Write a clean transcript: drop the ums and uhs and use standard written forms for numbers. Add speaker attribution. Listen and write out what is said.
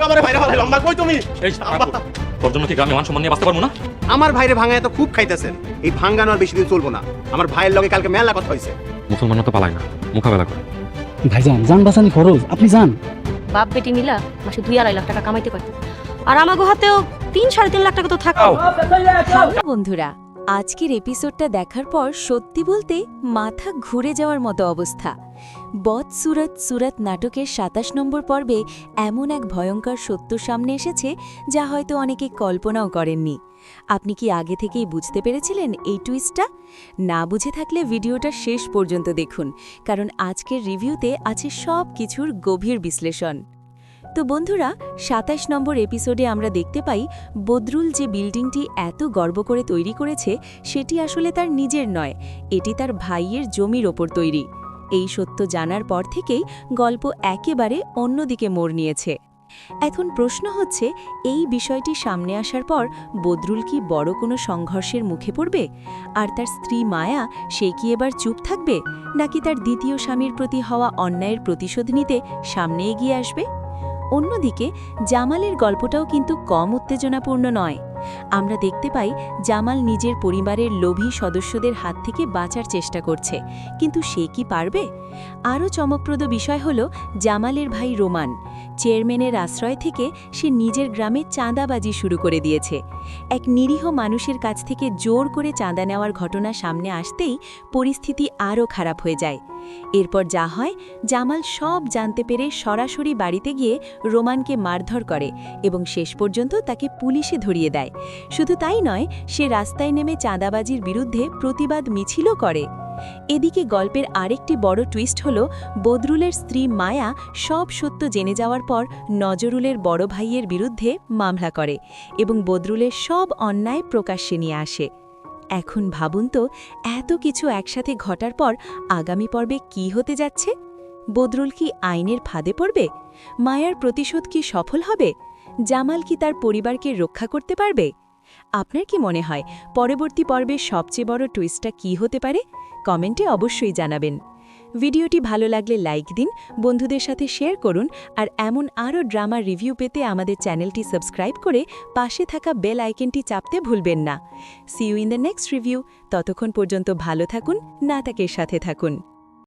Speaker 1: আমারে বাইরে ফেলাই লম্বা কই তুমি
Speaker 2: এই তোর জন্য কি গ্রামে মান সম্মান নিয়ে বাঁচতে পারবো না?
Speaker 3: আমার ভাইরে ভাঙায় তো খুব খাইতেছেন, এই ভাঙ্গানো আর বেশি দিন চলবো না। আমার ভাইয়ের লগে কালকে মেলা কথা হয়েছে।
Speaker 2: মুসলমানরা তো পালায় না, মোকাবেলা করে।
Speaker 4: ভাইজান যান বাঁচানি খরচ, আপনি যান।
Speaker 5: বাপ বেটি মিলা মাসে 2-2.5 লাখ টাকা কামাইতে পারে, আর আমাগো হাতেও 3-3.5 লাখ টাকা তো থাকাও।
Speaker 6: হ্যালো বন্ধুরা, আজকের এপিসোডটা দেখার পর সত্যি বলতে মাথা ঘুরে যাওয়ার মতো অবস্থা। বদ সুরত সুরত নাটকের ২৭ নম্বর পর্বে এমন এক ভয়ঙ্কর সত্য সামনে এসেছে যা হয়তো অনেকে কল্পনাও করেননি। আপনি কি আগে থেকেই বুঝতে পেরেছিলেন এই টুইস্টটা? না বুঝে থাকলে ভিডিওটা শেষ পর্যন্ত দেখুন, কারণ আজকের রিভিউতে আছে সব কিছুর গভীর বিশ্লেষণ। তো বন্ধুরা, ২৭ নম্বর এপিসোডে আমরা দেখতে পাই বদরুল যে বিল্ডিংটি এত গর্ব করে তৈরি করেছে সেটি আসলে তার নিজের নয়, এটি তার ভাইয়ের জমির ওপর তৈরি। এই সত্য জানার পর থেকেই গল্প একেবারে অন্যদিকে মোড় নিয়েছে। এখন প্রশ্ন হচ্ছে, এই বিষয়টি সামনে আসার পর বদরুল কি বড় কোনো সংঘর্ষের মুখে পড়বে? আর তার স্ত্রী মায়া, সে কি এবার চুপ থাকবে, নাকি তার দ্বিতীয় স্বামীর প্রতি হওয়া অন্যায়ের প্রতিশোধ নিতে সামনে এগিয়ে আসবে? অন্যদিকে জামালের গল্পটাও কিন্তু কম উত্তেজনাপূর্ণ নয়। আমরা দেখতে পাই জামাল নিজের পরিবারের লোভী সদস্যদের হাত থেকে বাঁচার চেষ্টা করছে, কিন্তু সে কি পারবে? আরও চমকপ্রদ বিষয় হল জামালের ভাই রোমান। চেয়ারম্যানের আশ্রয় থেকে সে নিজের গ্রামে চাঁদাবাজি শুরু করে দিয়েছে। এক নিরীহ মানুষের কাছ থেকে জোর করে চাঁদা নেওয়ার ঘটনা সামনে আসতেই পরিস্থিতি আরও খারাপ হয়ে যায়। এরপর যা হয়, জামাল সব জানতে পেরে সরাসরি বাড়িতে গিয়ে রোমানকে মারধর করে এবং শেষ পর্যন্ত তাকে পুলিশে ধরিয়ে দেয়। শুধু তাই নয়, সে রাস্তায় নেমে চাঁদাবাজির বিরুদ্ধে প্রতিবাদ মিছিলও করে। এদিকে গল্পের আরেকটি বড় টুইস্ট হল বদরুলের স্ত্রী মায়া সব সত্য জেনে যাওয়ার পর নজরুলের বড় ভাইয়ের বিরুদ্ধে মামলা করে এবং বদরুলের সব অন্যায় প্রকাশ্যে নিয়ে আসে। এখন ভাবুন তো, এত কিছু একসাথে ঘটার পর আগামী পর্বে কি হতে যাচ্ছে? বদরুল কি আইনের ফাঁদে পড়বে? মায়ার প্রতিশোধ কি সফল হবে? জামাল কি তার পরিবারকে রক্ষা করতে পারবে? আপনার কি মনে হয় পরবর্তী পর্বের সবচেয়ে বড় টুইস্টটা কি হতে পারে? কমেন্টে অবশ্যই জানাবেন। ভিডিওটি ভালো লাগলে লাইক দিন, বন্ধুদের সাথে শেয়ার করুন, আর এমন আরও ড্রামার রিভিউ পেতে আমাদের চ্যানেলটি সাবস্ক্রাইব করে পাশে থাকা বেল আইকনটি চাপতে ভুলবেন না। See you in the next review. ততক্ষণ পর্যন্ত ভালো থাকুন, নাটকের সাথে থাকুন।